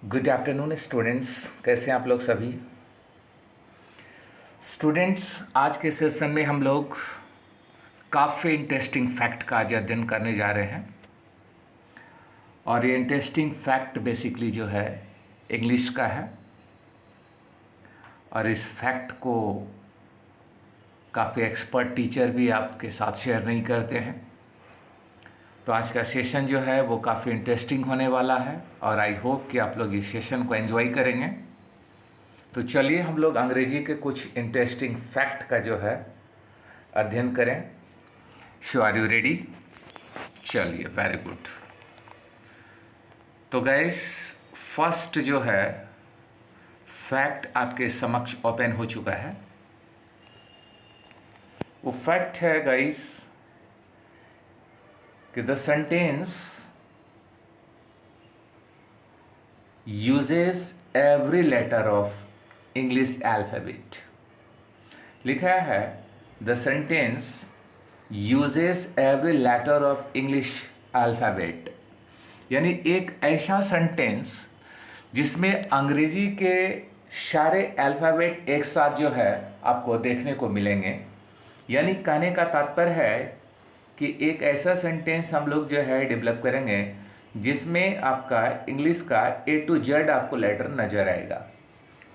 Good afternoon students, कैसे हैं आप लोग सभी स्टूडेंट्स। आज के सेशन में हम लोग काफ़ी इंटरेस्टिंग फैक्ट का आज अध्ययन करने जा रहे हैं। और ये इंटरेस्टिंग फैक्ट बेसिकली जो है इंग्लिश का है। और इस फैक्ट को काफ़ी एक्सपर्ट टीचर भी आपके साथ शेयर नहीं करते हैं। तो आज का सेशन जो है वो काफ़ी इंटरेस्टिंग होने वाला है और आई होप कि आप लोग इस सेशन को एंजॉय करेंगे। तो चलिए हम लोग अंग्रेजी के कुछ इंटरेस्टिंग फैक्ट का जो है अध्ययन करें। सो आर यू रेडी? चलिए, वेरी गुड। तो गाइस, फर्स्ट जो है फैक्ट आपके समक्ष ओपन हो चुका है। वो फैक्ट है गाइस कि the sentence uses every letter of English alphabet। लिखा है the sentence uses every letter of English alphabet, यानी एक ऐसा सेंटेंस जिसमें अंग्रेजी के सारे अल्फ़ाबेट एक साथ जो है आपको देखने को मिलेंगे। यानी कहने का तात्पर्य है कि एक ऐसा सेंटेंस हम लोग जो है डेवलप करेंगे जिसमें आपका इंग्लिश का A to Z आपको लेटर नज़र आएगा।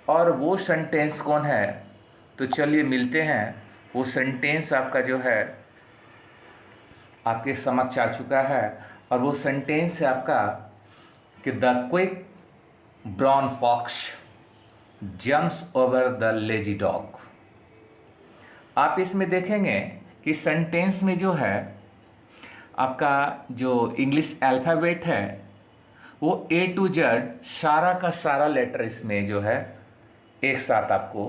और वो सेंटेंस कौन है? तो चलिए मिलते हैं। वो सेंटेंस आपका जो है आपके समक्ष आ चुका है और वो सेंटेंस है आपका कि the quick brown fox jumps over the lazy dog. आप इसमें देखेंगे कि सेंटेंस में जो है आपका जो इंग्लिश अल्फ़ाबेट है वो A to Z सारा का सारा लेटर इसमें जो है एक साथ आपको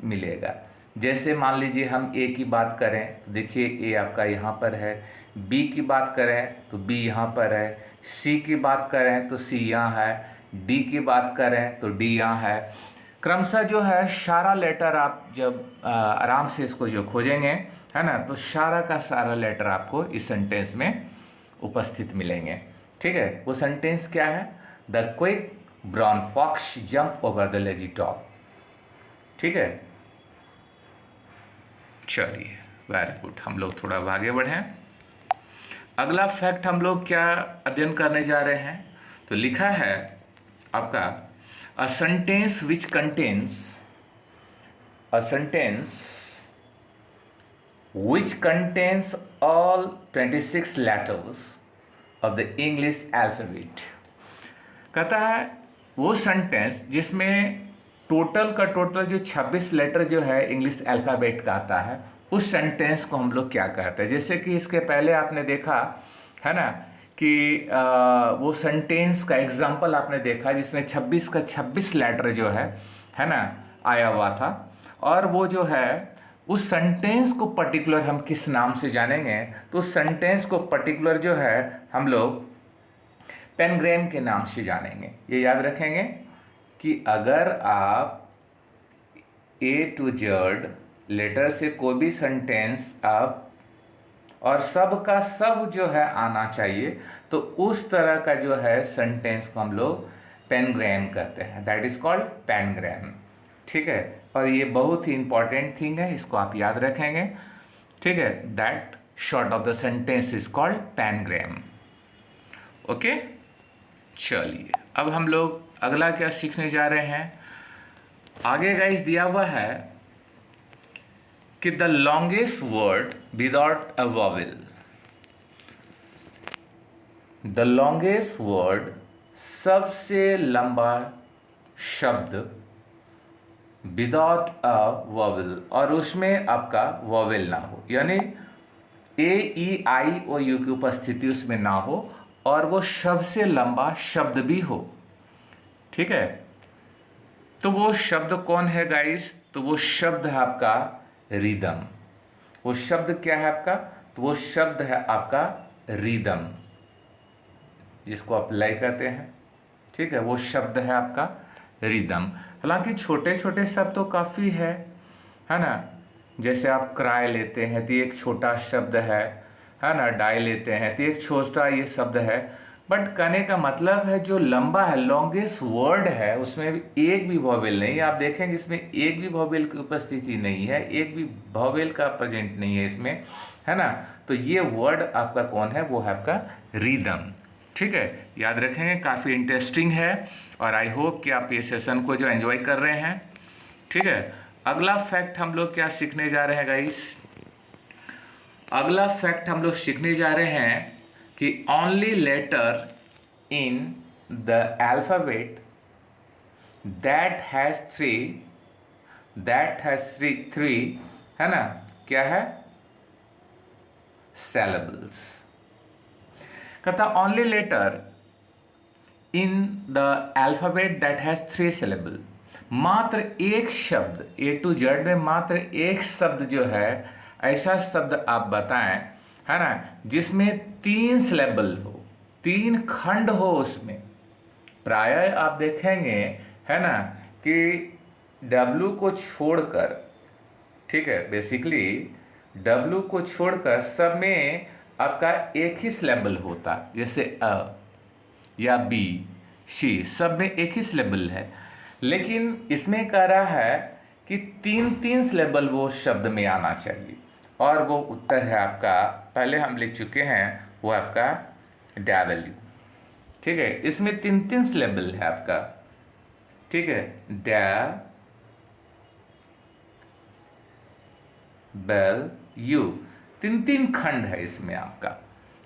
मिलेगा। जैसे मान लीजिए हम A की बात करें तो देखिए A आपका यहाँ पर है, B की बात करें तो B यहाँ पर है, C की बात करें तो C यहाँ है, D की बात करें तो D यहाँ है। क्रमशः जो है सारा लेटर आप जब आराम से इसको जो खोजेंगे है ना, तो सारा का सारा लेटर आपको इस सेंटेंस में उपस्थित मिलेंगे। ठीक है, वो सेंटेंस क्या है? The quick brown fox jump over the lazy dog. ठीक है, चलिए वेरी गुड। हम लोग थोड़ा आगे बढ़ें। अगला फैक्ट हम लोग क्या अध्ययन करने जा रहे हैं? तो लिखा है आपका a sentence which contains which contains all 26 letters of the English alphabet। कहता है वो सेंटेंस जिसमें टोटल का टोटल जो 26 लेटर जो है इंग्लिश अल्फ़ाबेट का आता है, उस सेंटेंस को हम लोग क्या कहते हैं। जैसे कि इसके पहले आपने देखा है ना कि वो सेंटेंस का एग्जाम्पल आपने देखा जिसमें 26 का 26 लेटर जो है ना आया हुआ था। और वो जो है उस सेंटेंस को पर्टिकुलर हम किस नाम से जानेंगे? तो उस सेंटेंस को पर्टिकुलर जो है हम लोग पेनग्राम के नाम से जानेंगे। ये याद रखेंगे कि अगर आप A to Z लेटर से कोई भी सेंटेंस आप और सब का सब जो है आना चाहिए, तो उस तरह का जो है सेंटेंस को हम लोग पेनग्राम कहते हैं। That is called pangram. ठीक है, और ये बहुत ही इंपॉर्टेंट थिंग है, इसको आप याद रखेंगे। ठीक है, that short of the sentence is called pangram. Okay, चलिए अब हम लोग अगला क्या सीखने जा रहे हैं। आगे गाइस दिया हुआ है कि the longest word without a vowel. The longest word, सबसे लंबा शब्द विदाउट अ वॉवेल, और उसमें आपका वॉवेल ना हो, यानी A-E-I-O-U की उपस्थिति उसमें ना हो और वो सबसे लंबा शब्द भी हो। ठीक है, तो वो शब्द कौन है गाइस? तो वो शब्द है आपका रिदम। वो शब्द क्या है आपका? तो वो शब्द है आपका रिदम, जिसको आप लय कहते हैं। ठीक है, वो शब्द है आपका रिदम। हालांकि छोटे छोटे शब्द तो काफ़ी है ना। जैसे आप क्राई लेते हैं तो एक छोटा शब्द है ना। डाई लेते हैं तो एक छोटा ये शब्द है। बट कहने का मतलब है जो लंबा है, लॉन्गेस्ट वर्ड है, उसमें भी एक भी वॉवेल नहीं। आप देखेंगे इसमें एक भी वॉवेल की उपस्थिति नहीं है, एक भी वॉवेल का प्रेजेंट नहीं है इसमें, है ना। तो ये वर्ड आपका कौन है, वो है आपका रिदम। ठीक है, याद रखेंगे, काफ़ी इंटरेस्टिंग है और आई होप कि आप ये सेशन को जो एंजॉय कर रहे हैं। ठीक है, अगला फैक्ट हम लोग क्या सीखने जा रहे हैं गाइस। अगला फैक्ट हम लोग सीखने जा रहे हैं कि only letter in the alphabet that has three, है ना, क्या है, syllables। कहता only letter in the alphabet that has 3 syllable, मात्र एक शब्द, ए टू जेड में मात्र एक शब्द जो है, ऐसा शब्द आप बताएं, है ना, जिसमें 3 syllable हो, 3 खंड हो उसमें। प्रायः आप देखेंगे, है ना, कि डब्लू को छोड़कर, ठीक है, बेसिकली डब्लू को छोड़कर सब में आपका एक ही सिलेबल होता, जैसे अ या बी, शी, सब में एक ही सिलेबल है। लेकिन इसमें कह रहा है कि 3 सिलेबल वो शब्द में आना चाहिए, और वो उत्तर है आपका, पहले हम लिख चुके हैं, वो आपका डब्ल्यू। ठीक है, इसमें 3 सिलेबल है आपका। ठीक है, डब्ल्यू, 3 खंड है इसमें आपका।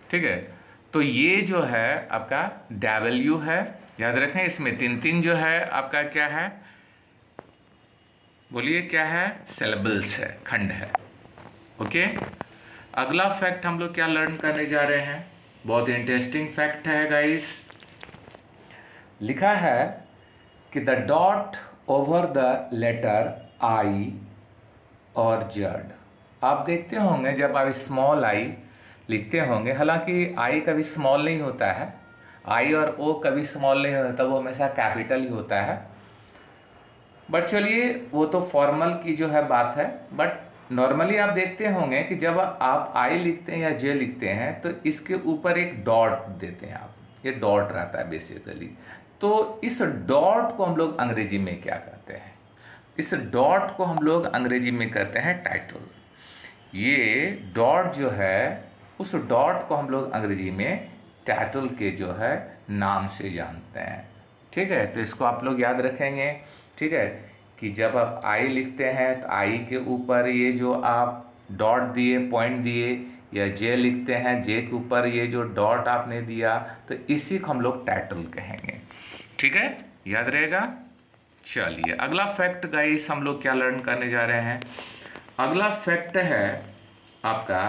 ठीक है, तो ये जो है आपका डब्ल्यू है, याद रखें, इसमें 3 जो है आपका क्या है, बोलिए क्या है, सिलेबल्स है, खंड है। ओके, अगला फैक्ट हम लोग क्या लर्न करने जा रहे हैं, बहुत इंटरेस्टिंग फैक्ट है गाइस। लिखा है कि the dot over the letter I और जेड, आप देखते होंगे जब आप स्मॉल आई लिखते होंगे, हालांकि आई कभी स्मॉल नहीं होता है, आई और ओ कभी स्मॉल नहीं होता, वो हमेशा कैपिटल ही होता है। बट चलिए, वो तो फॉर्मल की जो है बात है, बट नॉर्मली आप देखते होंगे कि जब आप आई लिखते हैं या जे लिखते हैं तो इसके ऊपर एक डॉट देते हैं आप, ये डॉट रहता है बेसिकली। तो इस डॉट को हम लोग अंग्रेजी में क्या कहते हैं, इस डॉट को हम लोग अंग्रेजी में कहते हैं टाइटल। ये डॉट जो है, उस डॉट को हम लोग अंग्रेजी में टाइटल के जो है नाम से जानते हैं। ठीक है, तो इसको आप लोग याद रखेंगे। ठीक है, कि जब आप आई लिखते हैं तो आई के ऊपर ये जो आप डॉट दिए, पॉइंट दिए, या जे लिखते हैं, जे के ऊपर ये जो डॉट आपने दिया, तो इसी को हम लोग टाइटल कहेंगे। ठीक है, याद रहेगा। चलिए अगला फैक्ट गाइस हम लोग क्या लर्न करने जा रहे हैं। अगला फैक्ट है आपका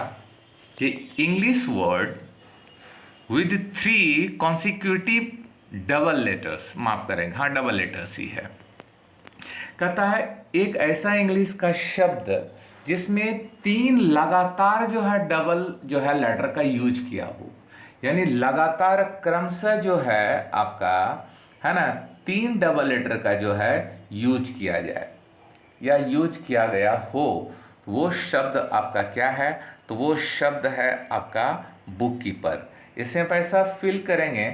कि English word with 3 consecutive double letters, माफ करेंगे, हाँ डबल लेटर्स ही है। कहता है एक ऐसा इंग्लिश का शब्द जिसमें 3 लगातार जो है डबल जो है लेटर का यूज किया हो, यानी लगातार क्रमशः जो है आपका, है ना, 3 डबल लेटर का जो है यूज किया जाए या यूज किया गया हो, वो शब्द आपका क्या है, तो वो शब्द है आपका बुक कीपर। इसमें पैसा फिल करेंगे,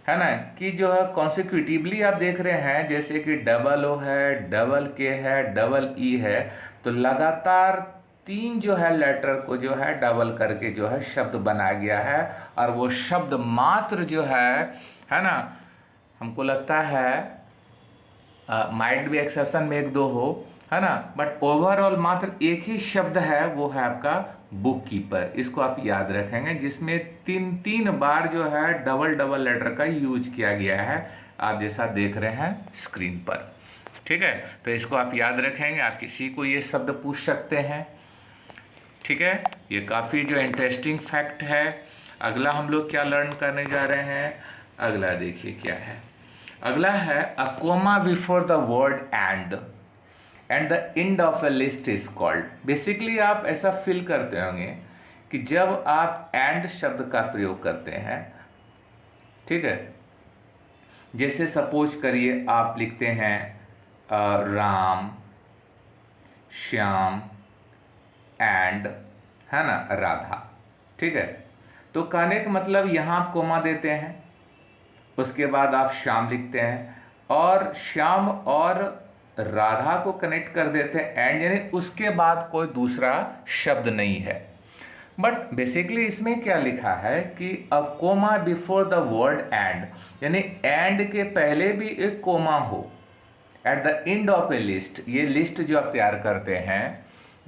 है ना, कि जो है कॉन्सिक्यूटिवली आप देख रहे हैं, जैसे कि डबल ओ है, डबल के है, डबल ई है, तो लगातार 3 जो है लेटर को जो है डबल करके जो है शब्द बनाया गया है, और वो शब्द मात्र जो है ना, हमको लगता है माइट भी एक्सेप्शन में 1-2 हो, है ना, बट ओवरऑल मात्र एक ही शब्द है, वो है आपका बुक कीपर। इसको आप याद रखेंगे, जिसमें 3 बार जो है डबल डबल लेटर का यूज किया गया है, आप जैसा देख रहे हैं स्क्रीन पर। ठीक है, तो इसको आप याद रखेंगे, आप किसी को ये शब्द पूछ सकते हैं। ठीक है, ये काफ़ी जो इंटरेस्टिंग फैक्ट है। अगला हम लोग क्या लर्न करने जा रहे हैं, अगला देखिए क्या है। अगला है a comma before the word and the end of a list is called. Basically आप ऐसा फील करते होंगे कि जब आप एंड शब्द का प्रयोग करते हैं, ठीक है, जैसे सपोज करिए आप लिखते हैं राम, श्याम एंड, है ना, राधा। ठीक है, तो कहने का मतलब यहाँ आप कोमा देते हैं, उसके बाद आप श्याम लिखते हैं, और श्याम और राधा को कनेक्ट कर देते हैं एंड, यानी उसके बाद कोई दूसरा शब्द नहीं है। बट बेसिकली इसमें क्या लिखा है कि a comma before the word and, यानी एंड के पहले भी एक कोमा हो at the end of a list. ये लिस्ट जो आप तैयार करते हैं,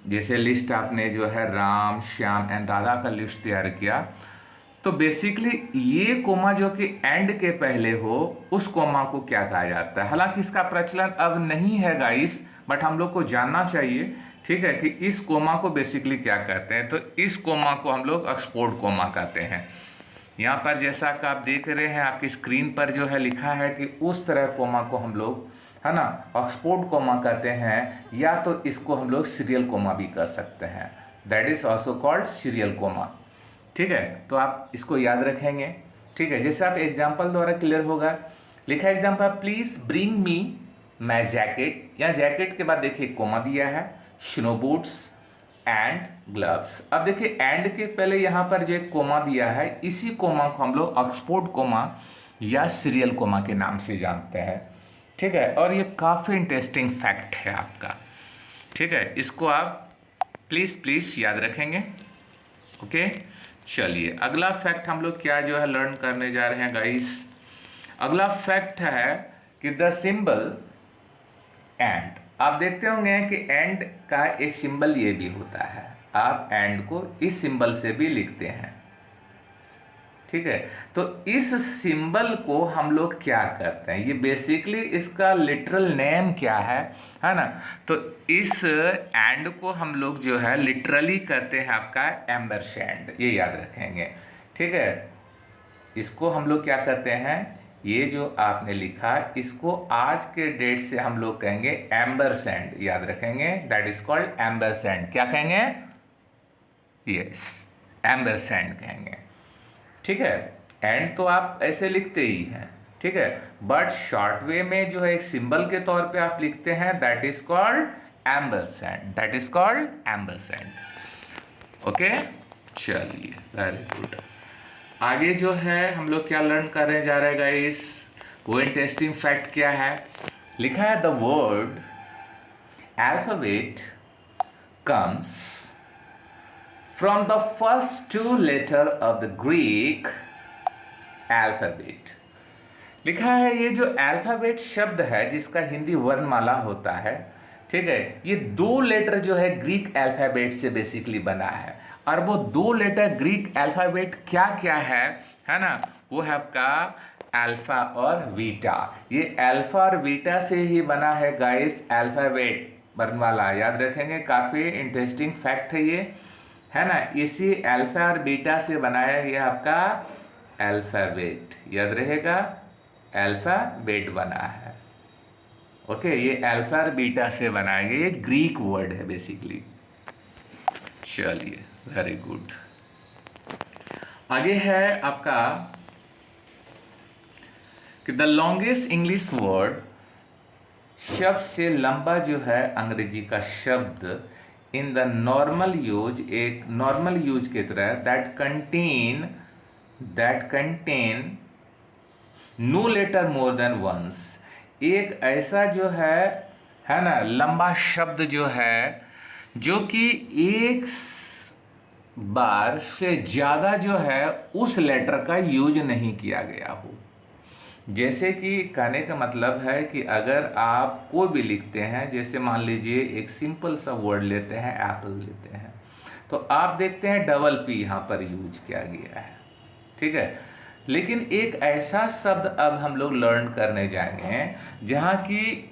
जैसे लिस्ट आपने जो है राम, श्याम एंड राधा का लिस्ट तैयार किया, तो बेसिकली ये कोमा जो कि एंड के पहले हो, उस कोमा को क्या कहा जाता है। हालांकि इसका प्रचलन अब नहीं है गाइस, बट हम लोग को जानना चाहिए, ठीक है, कि इस कोमा को बेसिकली क्या कहते हैं। तो इस कोमा को हम लोग ऑक्सफोर्ड कोमा कहते हैं। यहाँ पर जैसा कि आप देख रहे हैं, आपकी स्क्रीन पर जो है लिखा है कि उस तरह कोमा को हम लोग, है ना, ऑक्सफोर्ड कोमा कहते हैं, या तो इसको हम लोग सीरियल कोमा भी कह सकते हैं। That is also called serial comma. ठीक है, तो आप इसको याद रखेंगे। ठीक है, जैसे आप एग्जाम्पल द्वारा क्लियर होगा। लिखा है example, please bring me my jacket. या जैकेट के बाद देखिए कोमा दिया है, स्नो बूट्स एंड ग्लव्स। अब देखिए एंड के पहले यहाँ पर जो एक कोमा दिया है, इसी कोमा को हम लोग ऑक्सफोर्ड कोमा या सीरियल कोमा के नाम से जानते हैं। ठीक है, और ये काफ़ी इंटरेस्टिंग फैक्ट है आपका। ठीक है, इसको आप प्लीज़ याद रखेंगे। ओके, चलिए अगला फैक्ट हम लोग क्या जो है लर्न करने जा रहे हैं गाइस। अगला फैक्ट है कि द सिंबल एंड, आप देखते होंगे कि एंड का एक सिंबल ये भी होता है। आप एंड को इस सिंबल से भी लिखते हैं। ठीक है, तो इस सिंबल को हम लोग क्या कहते हैं, ये बेसिकली इसका लिटरल नेम क्या है ना। तो इस एंड को हम लोग जो है लिटरली कहते हैं आपका एम्बरसैंड, ये याद रखेंगे। ठीक है, इसको हम लोग क्या कहते हैं, ये जो आपने लिखा इसको आज के डेट से हम लोग कहेंगे एम्बरसैंड, याद रखेंगे। That is called ampersand. क्या कहेंगे, यस, एम्बरसैंड कहेंगे। ठीक है, एंड तो आप ऐसे लिखते ही हैं। ठीक है, बट शॉर्ट वे में जो है एक सिंबल के तौर पे आप लिखते हैं, that is called ampersand. That is called ampersand. Okay, चलिए वेरी गुड। आगे जो है हम लोग क्या लर्न करने जा रहे हैं गाइस, वो इंटरेस्टिंग फैक्ट क्या है। लिखा है the word alphabet comes from the first two letter of the Greek alphabet। लिखा है ये जो अल्फाबेट शब्द है जिसका हिंदी वर्णमाला होता है, ठीक है, ये 2 लेटर जो है ग्रीक अल्फाबेट से बेसिकली बना है। और वो 2 लेटर ग्रीक अल्फाबेट क्या क्या है ना, वो है आपका अल्फा और बीटा। ये अल्फा और बीटा से ही बना है गाइस अल्फाबेट वर्णमाला, याद रखेंगे। काफ़ी इंटरेस्टिंग फैक्ट है ये, है ना। इसी अल्फा और बीटा से बनाया गया आपका अल्फाबेट, याद रहेगा, अल्फाबेट बना है। ओके, ये अल्फा और बीटा से बनाया गया, ये ग्रीक वर्ड है बेसिकली। चलिए वेरी गुड। आगे है आपका कि द लॉन्गेस्ट इंग्लिश वर्ड, शब्द से लंबा जो है अंग्रेजी का शब्द इन द नॉर्मल यूज, एक नॉर्मल यूज की तरह, that contain no letter more than once. एक ऐसा जो है ना लंबा शब्द जो है जो कि एक बार से ज़्यादा जो है उस लेटर का यूज नहीं किया गया हो। जैसे कि कहने का मतलब है कि अगर आप कोई भी लिखते हैं, जैसे मान लीजिए एक सिंपल सा वर्ड लेते हैं, एप्पल लेते हैं, तो आप देखते हैं डबल पी यहाँ पर यूज किया गया है। ठीक है, लेकिन एक ऐसा शब्द अब हम लोग लर्न करने जाएंगे जहाँ की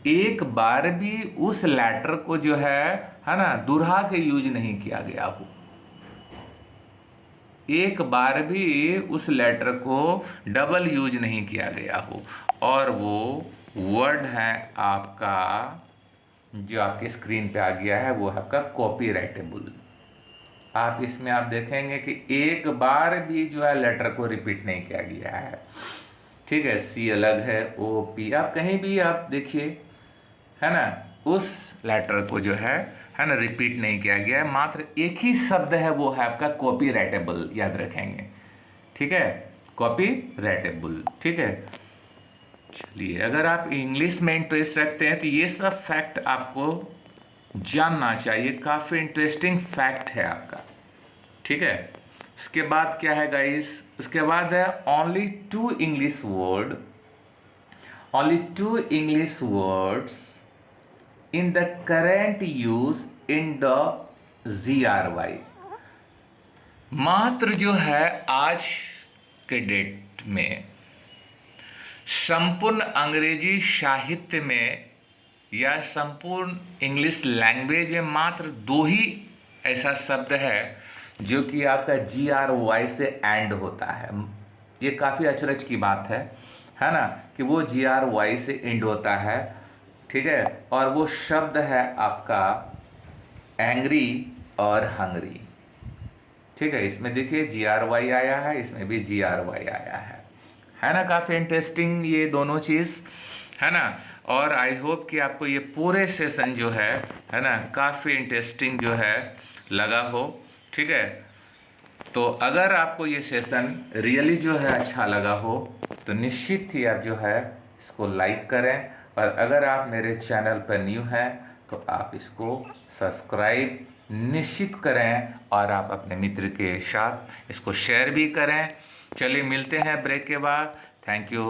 एक बार भी उस लेटर को जो है ना दोहरा के यूज नहीं किया गया हो। एक बार भी उस लेटर को डबल यूज नहीं किया गया हो, और वो वर्ड है आपका जो आपकी स्क्रीन पे आ गया है, वो है आपका कॉपीराइटेबल। आप इसमें आप देखेंगे कि एक बार भी जो है लेटर को रिपीट नहीं किया गया है। ठीक है, सी अलग है, ओ पी, आप कहीं भी आप देखिए, है ना, उस लेटर को जो है ना रिपीट नहीं किया गया है। मात्र एक ही शब्द है, वो है आपका कॉपीराइटेबल, याद रखेंगे। ठीक है, कॉपीराइटेबल। ठीक है, चलिए, अगर आप इंग्लिश में इंटरेस्ट रखते हैं तो ये सब फैक्ट आपको जानना चाहिए, काफ़ी इंटरेस्टिंग फैक्ट है आपका। ठीक है, उसके बाद क्या है गाइस, उसके बाद है only two English words in the current use in the GRY। मात्र जो है आज के डेट में संपूर्ण अंग्रेजी साहित्य में या संपूर्ण इंग्लिश लैंग्वेज में मात्र 2 ही ऐसा शब्द है जो कि आपका GRY से एंड होता है। ये काफ़ी अचरज की बात है ना, कि वो GRY से एंड होता है। ठीक है, और वो शब्द है आपका एंग्री और हंगरी। ठीक है, इसमें देखिए GRY आया है, इसमें भी GRY आया है ना। काफ़ी इंटरेस्टिंग ये दोनों चीज़ है ना। और आई होप कि आपको ये पूरे सेशन जो है ना, काफ़ी इंटरेस्टिंग जो है लगा हो। ठीक है, तो अगर आपको ये सेशन रियली जो है अच्छा लगा हो तो निश्चित ही आप जो है इसको लाइक करें, और अगर आप मेरे चैनल पर न्यू हैं तो आप इसको सब्सक्राइब निश्चित करें, और आप अपने मित्र के साथ इसको शेयर भी करें। चलिए, मिलते हैं ब्रेक के बाद। Thank you.